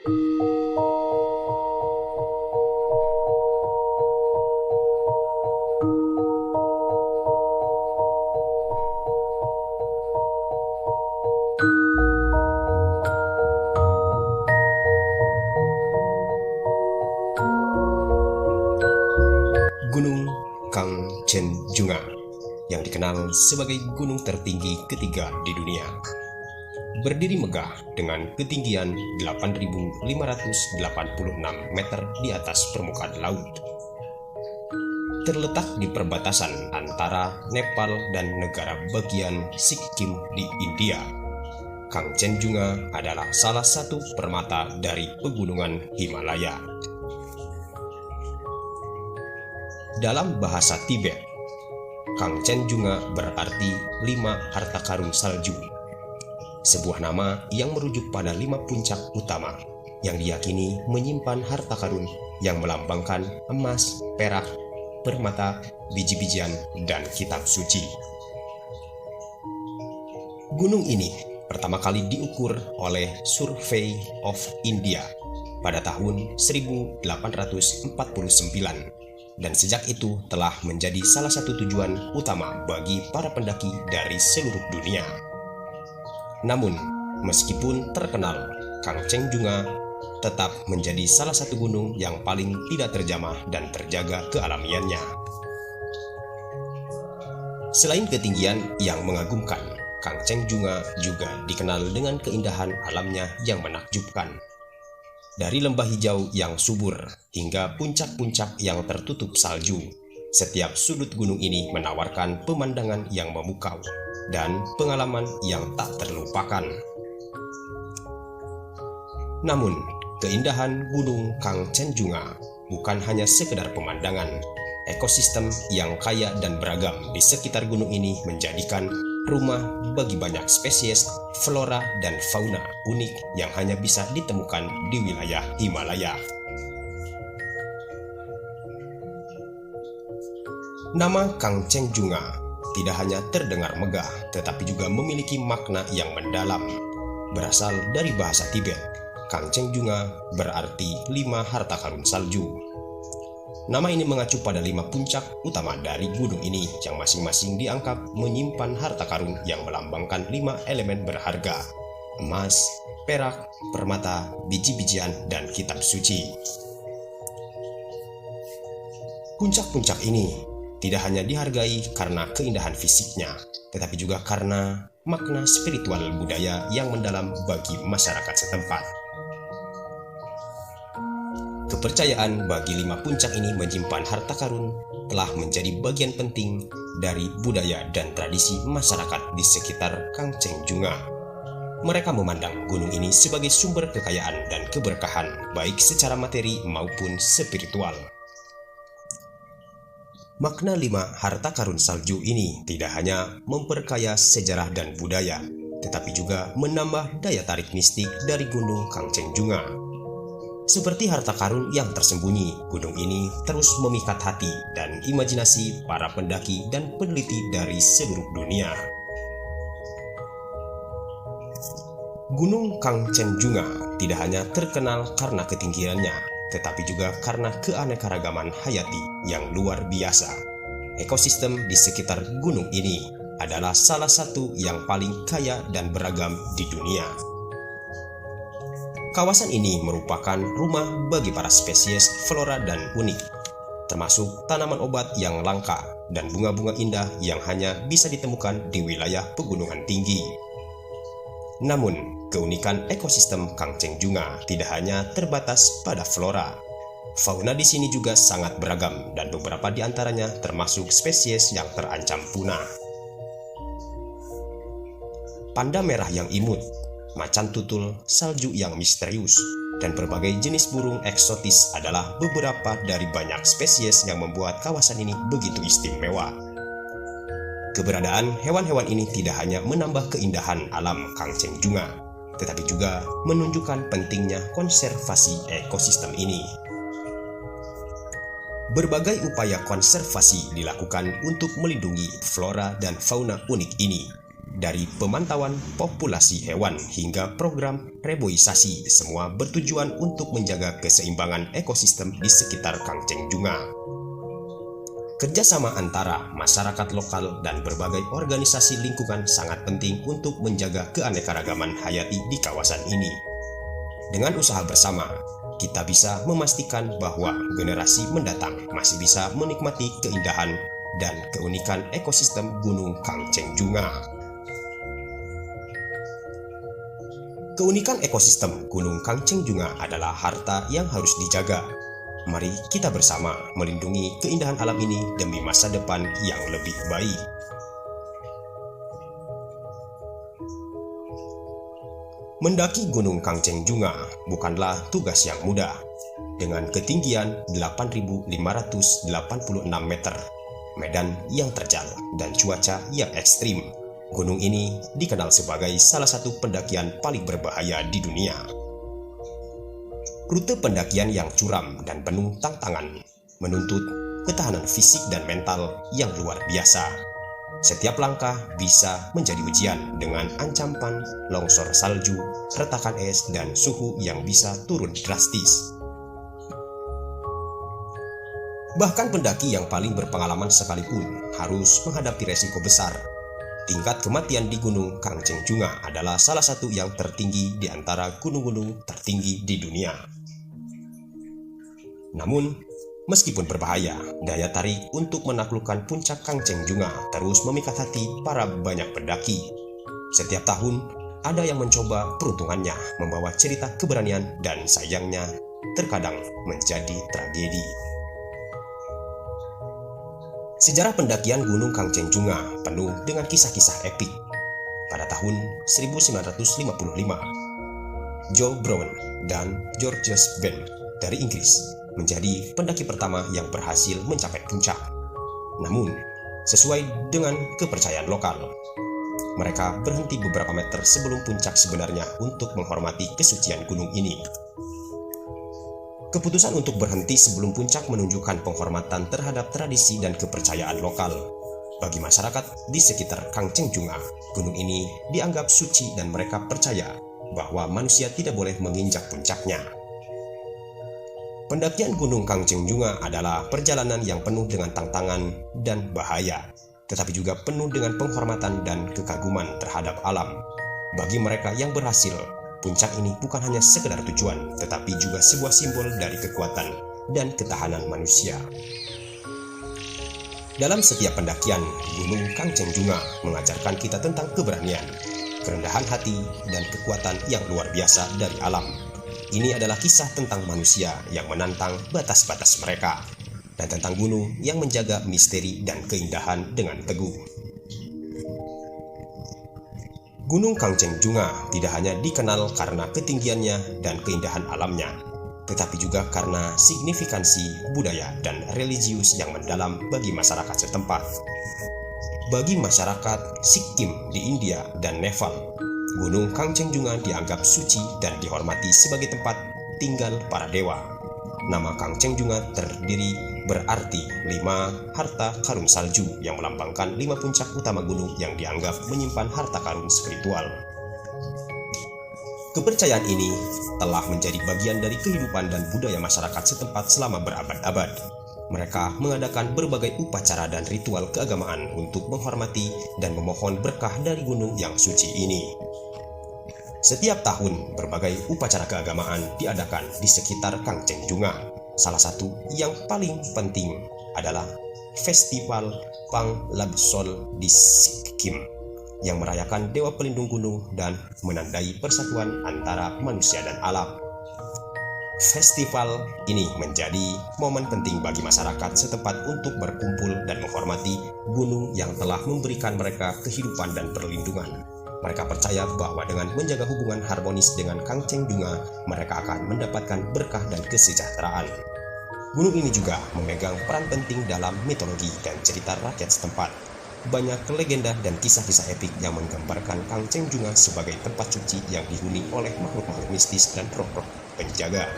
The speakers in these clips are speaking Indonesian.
Gunung Kangchenjunga yang dikenal sebagai gunung tertinggi ketiga di dunia. Berdiri megah dengan ketinggian 8.586 meter di atas permukaan laut. Terletak di perbatasan antara Nepal dan negara bagian Sikkim di India. Kangchenjunga adalah salah satu permata dari pegunungan Himalaya. Dalam bahasa Tibet, Kangchenjunga berarti 5 harta karun salju. Sebuah nama yang merujuk pada 5 puncak utama yang diyakini menyimpan harta karun yang melambangkan emas, perak, permata, biji-bijian, dan kitab suci. Gunung ini pertama kali diukur oleh Survey of India pada tahun 1849. Dan sejak itu telah menjadi salah satu tujuan utama bagi para pendaki dari seluruh dunia. Namun, meskipun terkenal, Kangchenjunga tetap menjadi salah satu gunung yang paling tidak terjamah dan terjaga kealamiannya. Selain ketinggian yang mengagumkan, Kangchenjunga juga dikenal dengan keindahan alamnya yang menakjubkan. Dari lembah hijau yang subur hingga puncak-puncak yang tertutup salju, setiap sudut gunung ini menawarkan pemandangan yang memukau dan pengalaman yang tak terlupakan. Namun, keindahan Gunung Kangchenjunga bukan hanya sekedar pemandangan. Ekosistem yang kaya dan beragam di sekitar gunung ini menjadikan rumah bagi banyak spesies flora dan fauna unik yang hanya bisa ditemukan di wilayah Himalaya. Nama Kangchenjunga tidak hanya terdengar megah, tetapi juga memiliki makna yang mendalam. Berasal dari bahasa Tibet, Kangchenjunga berarti 5 harta karun salju. Nama ini mengacu pada 5 puncak utama dari gunung ini yang masing-masing dianggap menyimpan harta karun yang melambangkan 5 elemen berharga: emas, perak, permata, biji-bijian, dan kitab suci. Puncak-puncak ini tidak hanya dihargai karena keindahan fisiknya, tetapi juga karena makna spiritual budaya yang mendalam bagi masyarakat setempat. Kepercayaan bagi 5 puncak ini menyimpan harta karun telah menjadi bagian penting dari budaya dan tradisi masyarakat di sekitar Kangchenjunga. Mereka memandang gunung ini sebagai sumber kekayaan dan keberkahan, baik secara materi maupun spiritual. Makna 5 harta karun salju ini tidak hanya memperkaya sejarah dan budaya, tetapi juga menambah daya tarik mistik dari Gunung Kangchenjunga. Seperti harta karun yang tersembunyi, gunung ini terus memikat hati dan imajinasi para pendaki dan peneliti dari seluruh dunia. Gunung Kangchenjunga tidak hanya terkenal karena ketinggiannya, tetapi juga karena keanekaragaman hayati yang luar biasa. Ekosistem di sekitar gunung ini adalah salah satu yang paling kaya dan beragam di dunia. Kawasan ini merupakan rumah bagi para spesies flora dan unik, termasuk tanaman obat yang langka dan bunga-bunga indah yang hanya bisa ditemukan di wilayah pegunungan tinggi. Namun, keunikan ekosistem Kangchenjunga tidak hanya terbatas pada flora. Fauna di sini juga sangat beragam dan beberapa di antaranya termasuk spesies yang terancam punah. Panda merah yang imut, macan tutul, salju yang misterius, dan berbagai jenis burung eksotis adalah beberapa dari banyak spesies yang membuat kawasan ini begitu istimewa. Keberadaan hewan-hewan ini tidak hanya menambah keindahan alam Kangchenjunga, tetapi juga menunjukkan pentingnya konservasi ekosistem ini. Berbagai upaya konservasi dilakukan untuk melindungi flora dan fauna unik ini. Dari pemantauan populasi hewan hingga program reboisasi, semua bertujuan untuk menjaga keseimbangan ekosistem di sekitar Kangchenjunga. Kerjasama antara masyarakat lokal dan berbagai organisasi lingkungan sangat penting untuk menjaga keanekaragaman hayati di kawasan ini. Dengan usaha bersama, kita bisa memastikan bahwa generasi mendatang masih bisa menikmati keindahan dan keunikan ekosistem Gunung Kangchenjunga. Keunikan ekosistem Gunung Kangchenjunga adalah harta yang harus dijaga. Mari kita bersama melindungi keindahan alam ini demi masa depan yang lebih baik. Mendaki Gunung Kangchenjunga bukanlah tugas yang mudah. Dengan ketinggian 8.586 meter, medan yang terjal, dan cuaca yang ekstrim, gunung ini dikenal sebagai salah satu pendakian paling berbahaya di dunia. Rute pendakian yang curam dan penuh tantangan menuntut ketahanan fisik dan mental yang luar biasa. Setiap langkah bisa menjadi ujian dengan ancaman longsor salju, retakan es, dan suhu yang bisa turun drastis. Bahkan pendaki yang paling berpengalaman sekalipun harus menghadapi resiko besar. Tingkat kematian di Gunung Kangchenjunga adalah salah satu yang tertinggi di antara gunung-gunung tertinggi di dunia. Namun, meskipun berbahaya, daya tarik untuk menaklukkan puncak Kangchenjunga terus memikat hati para banyak pendaki. Setiap tahun, ada yang mencoba peruntungannya membawa cerita keberanian dan sayangnya terkadang menjadi tragedi. Sejarah pendakian Gunung Kangchenjunga penuh dengan kisah-kisah epik. Pada tahun 1955, Joe Brown dan Georges Bent dari Inggris menjadi pendaki pertama yang berhasil mencapai puncak. Namun, sesuai dengan kepercayaan lokal, mereka berhenti beberapa meter sebelum puncak sebenarnya untuk menghormati kesucian gunung ini. Keputusan untuk berhenti sebelum puncak menunjukkan penghormatan terhadap tradisi dan kepercayaan lokal. Bagi masyarakat di sekitar Kangchenjunga, gunung ini dianggap suci dan mereka percaya bahwa manusia tidak boleh menginjak puncaknya. Pendakian Gunung Kangchenjunga adalah perjalanan yang penuh dengan tantangan dan bahaya, tetapi juga penuh dengan penghormatan dan kekaguman terhadap alam. Bagi mereka yang berhasil, puncak ini bukan hanya sekedar tujuan, tetapi juga sebuah simbol dari kekuatan dan ketahanan manusia. Dalam setiap pendakian, Gunung Kangchenjunga mengajarkan kita tentang keberanian, kerendahan hati, dan kekuatan yang luar biasa dari alam. Ini adalah kisah tentang manusia yang menantang batas-batas mereka, dan tentang gunung yang menjaga misteri dan keindahan dengan teguh. Gunung Kangchenjunga tidak hanya dikenal karena ketinggiannya dan keindahan alamnya, tetapi juga karena signifikansi budaya dan religius yang mendalam bagi masyarakat setempat. Bagi masyarakat Sikkim di India dan Nepal, Gunung Kangchenjunga dianggap suci dan dihormati sebagai tempat tinggal para dewa. Nama Kangchenjunga terdiri berarti 5 harta karun salju yang melambangkan 5 puncak utama gunung yang dianggap menyimpan harta karun spiritual. Kepercayaan ini telah menjadi bagian dari kehidupan dan budaya masyarakat setempat selama berabad-abad. Mereka mengadakan berbagai upacara dan ritual keagamaan untuk menghormati dan memohon berkah dari gunung yang suci ini. Setiap tahun, berbagai upacara keagamaan diadakan di sekitar Kangchenjunga. Salah satu yang paling penting adalah Festival Panglabsol di Sikkim, yang merayakan Dewa Pelindung Gunung dan menandai persatuan antara manusia dan alam. Festival ini menjadi momen penting bagi masyarakat setempat untuk berkumpul dan menghormati gunung yang telah memberikan mereka kehidupan dan perlindungan. Mereka percaya bahwa dengan menjaga hubungan harmonis dengan Kangchenjunga, mereka akan mendapatkan berkah dan kesejahteraan. Gunung ini juga memegang peran penting dalam mitologi dan cerita rakyat setempat. Banyak legenda dan kisah-kisah epik yang menggambarkan Kangchenjunga sebagai tempat suci yang dihuni oleh makhluk-makhluk mistis dan roh-roh penjaga.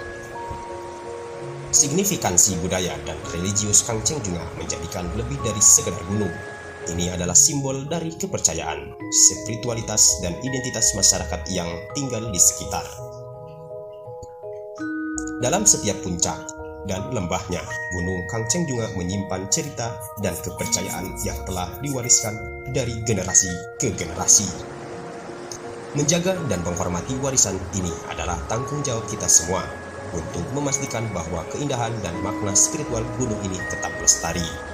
Signifikansi budaya dan religius Kangchenjunga menjadikan lebih dari sekedar gunung. Ini adalah simbol dari kepercayaan, spiritualitas dan identitas masyarakat yang tinggal di sekitar. Dalam setiap puncak dan lembahnya, Gunung Kangchenjunga menyimpan cerita dan kepercayaan yang telah diwariskan dari generasi ke generasi. Menjaga dan menghormati warisan ini adalah tanggung jawab kita semua untuk memastikan bahwa keindahan dan makna spiritual gunung ini tetap lestari.